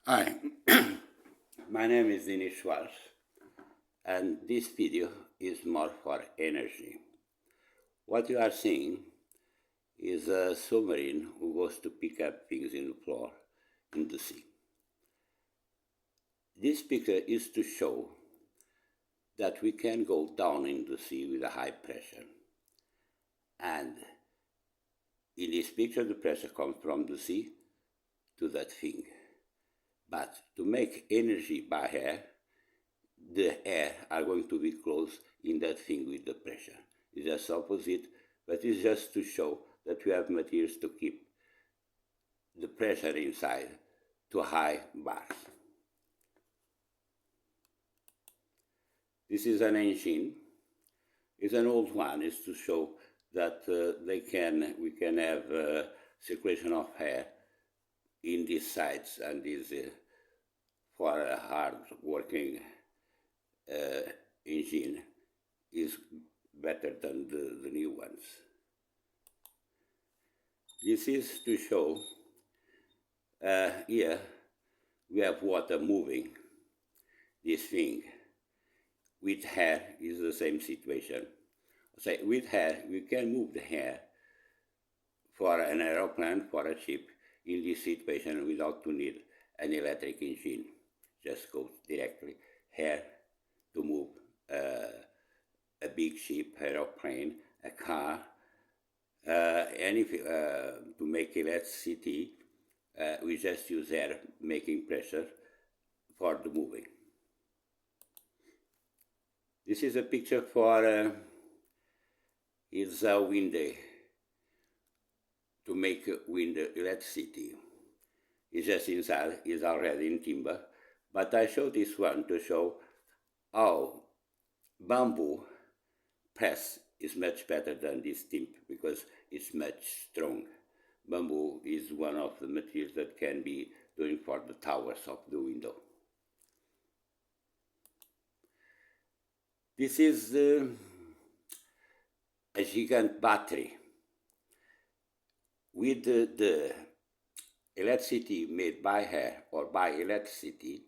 Hi, my name is Denis Schwartz, and this video is more for energy. What you are seeing is a submarine who goes to pick up things in the floor in the sea. This picture is to show that we can go down in the sea with a high pressure. And in this picture, the pressure comes from the sea to that thing. But to make energy by air, the air are going to be close in that thing with the pressure. It's just opposite, but it's just to show that we have materials to keep the pressure inside to high bars. This is an engine. It's an old one. It's to show that we can have circulation of air in these sides, and is for a hard working engine is better than the new ones. This is to show here we have water moving this thing. With hair is the same situation. So with hair, we can move the hair for an aeroplane, for a ship, in this situation without to need an electric engine. Just goes directly hair to move a big ship, aeroplane, a car, to make electricity, we just use air making pressure for the moving. This is a picture for it's a window to make wind electricity. It's just inside, it's already in timber, but I show this one to show how bamboo press is much better than this timber because it's much strong. Bamboo is one of the materials that can be doing for the towers of the window. This is a gigant battery. With the electricity made by air or by electricity,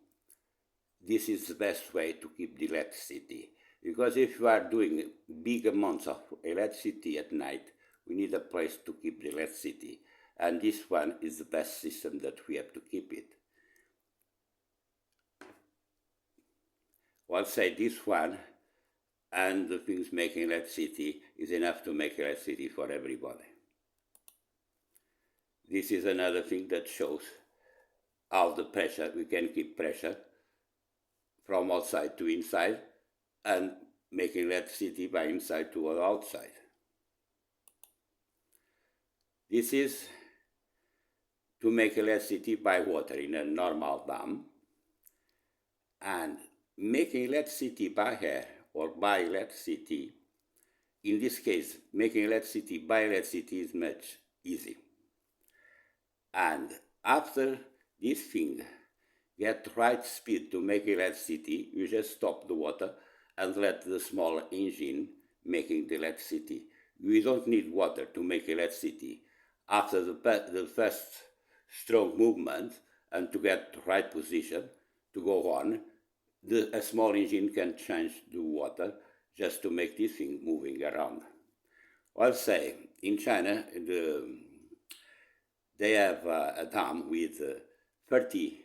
this is the best way to keep the electricity. Because if you are doing big amounts of electricity at night, we need a place to keep the electricity. And this one is the best system that we have to keep it. I'll say this one and the things making electricity is enough to make electricity for everybody. This is another thing that shows how the pressure, we can keep pressure from outside to inside and making electricity by inside to outside. This is to make electricity by water in a normal dam, and making electricity by air or by electricity, in this case, making electricity by electricity is much easy. And after this thing get right speed to make electricity, you just stop the water and let the small engine making the electricity. We don't need water to make electricity. After the first strong movement and to get the right position to go on, a small engine can change the water just to make this thing moving around. I'll say in China, they have a dam with 30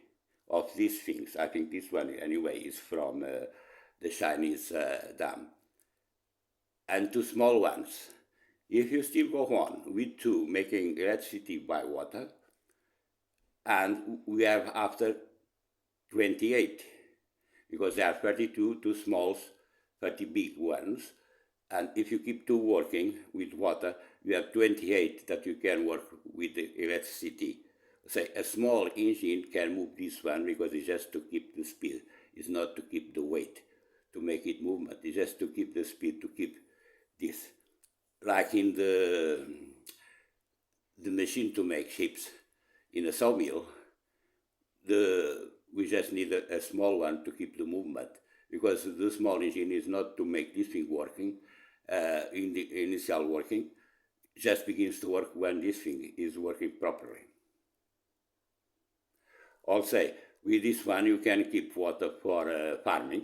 of these things. I think this one anyway is from the Chinese dam. And two small ones. If you still go on with two making electricity by water, and we have after 28, because there are 32, two smalls, 30 big ones, and if you keep two working with water, you have 28 that you can work with the electricity. Say a small engine can move this one because it's just to keep the speed. It's not to keep the weight, to make it movement. It's just to keep the speed, to keep this. Like in the machine to make ships in a sawmill, we just need a small one to keep the movement, because the small engine is not to make this thing working in the initial working. It just begins to work when this thing is working properly. Also, With this one, you can keep water for farming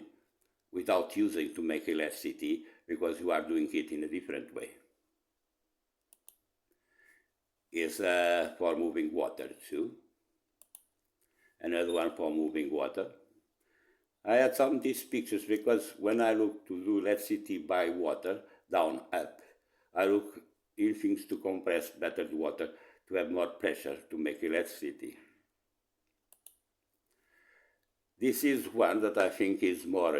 without using to make electricity because you are doing it in a different way. Is for moving water too. Another one for moving water. I had some of these pictures because when I look to do electricity by water, down, up, I look in things to compress better the water to have more pressure to make electricity. This is one that I think is more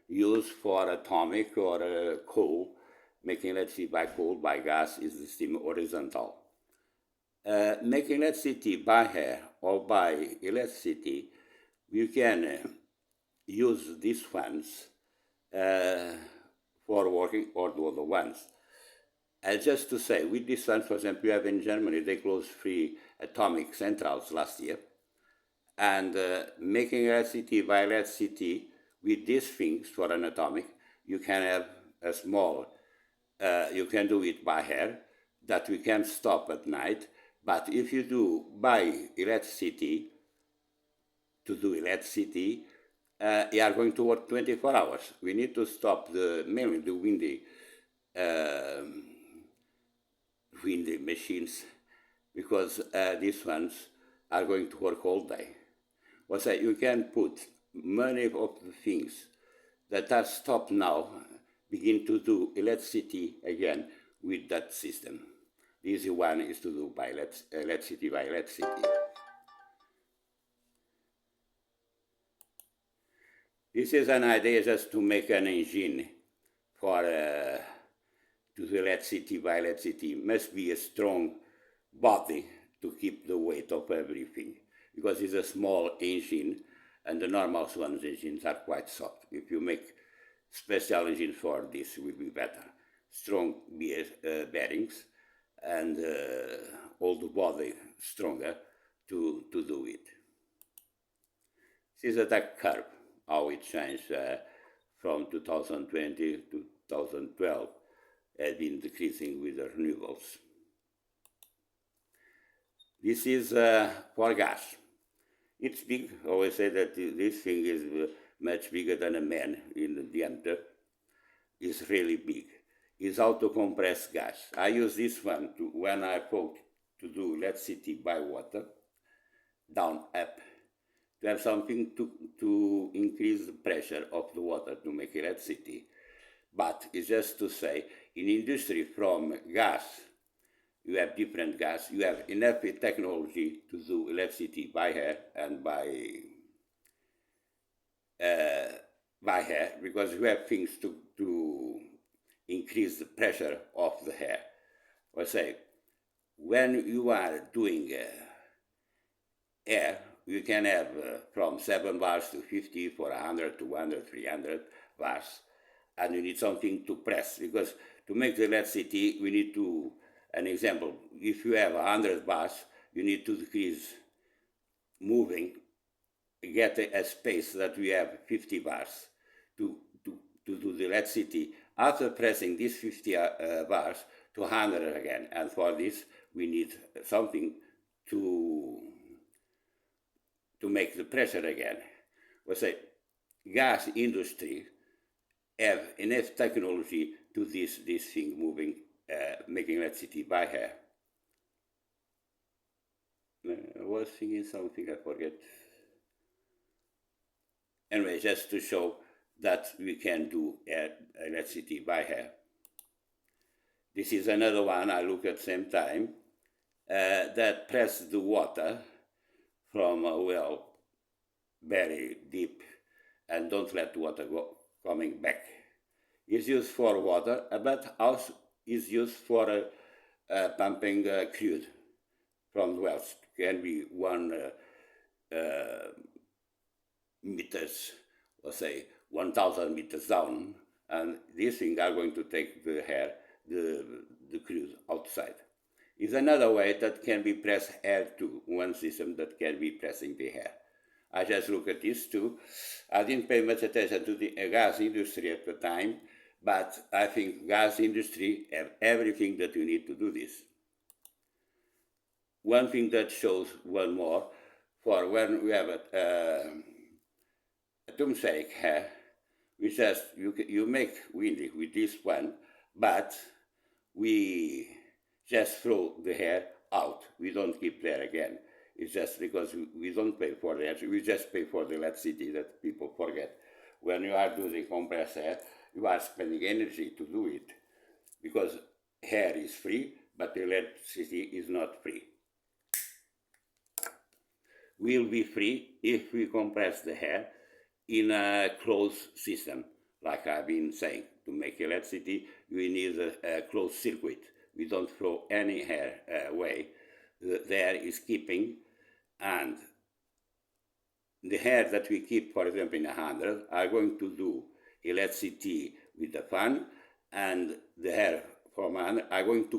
used for atomic or coal, making electricity by coal, by gas, is the steam horizontal. Making electricity by air or by electricity, you can use these ones for working or the other ones. Just to say, with this one, for example, you have in Germany, they closed 3 atomic centrals last year. And making electricity by electricity with these things for an atomic, you can have a small, you can do it by air, that we can stop at night. But if you do by electricity, to do electricity, you are going to work 24 hours. We need to stop mainly the windy machines, because these ones are going to work all day. So you can put many of the things that are stopped now, begin to do electricity again with that system. The easy one is to do by electricity by electricity. This is an idea just to make an engine for to do electricity by electricity. Must be a strong body to keep the weight of everything, because it's a small engine and the normal ones engines are quite soft. If you make special engines for this, it will be better. Strong bearings and all the body stronger to do it. This is a curve, how it changed from 2020 to 2012, has been decreasing with the renewables. This is for gas. It's big. I always say that this thing is much bigger than a man in the diameter. It's really big. It's auto-compressed gas. I use this one when I quote to do electricity by water, down, up, to have something to increase the pressure of the water to make electricity. But it's just to say, in industry from gas, you have different gas, you have enough technology to do electricity by air and by air, because you have things to increase the pressure of the air. I say, when you are doing air, you can have from 7 bars to 50, 400, 200, 300 bars, and you need something to press, because to make the electricity, we need to, an example, if you have 100 bars, you need to decrease moving, get a space that we have 50 bars to do the electricity. After pressing these 50 bars to 100 again, and for this we need something to make the pressure again. We say gas industry have enough technology to this thing moving, making electricity by air. I was thinking something, I forget. Anyway, just to show that we can do electricity by air. This is another one I look at the same time, that press the water from a well very deep and don't let water go coming back. It's used for water, but also is used for pumping crude from the wells. Can be 1 meters, let's say 1,000 meters down, and these things are going to take the air, the crude outside. Is another way that can be press air to one system that can be pressing the air. I just look at these two. I didn't pay much attention to the gas industry at the time, but I think gas industry have everything that you need to do this. One thing that shows one more for when we have a atmospheric hair, we just, you make windy with this one, but we just throw the hair out. We don't keep there again. It's just because we don't pay for that. We just pay for the electricity that people forget. When you are doing compressed hair, you are spending energy to do it because hair is free, but electricity is not free. Will be free if we compress the hair in a closed system. Like I've been saying, to make electricity, we need a closed circuit. We don't throw any hair away. The hair is keeping, and the hair that we keep, for example, in 100, are going to do electricity with the fan, and the hair from 100 are going to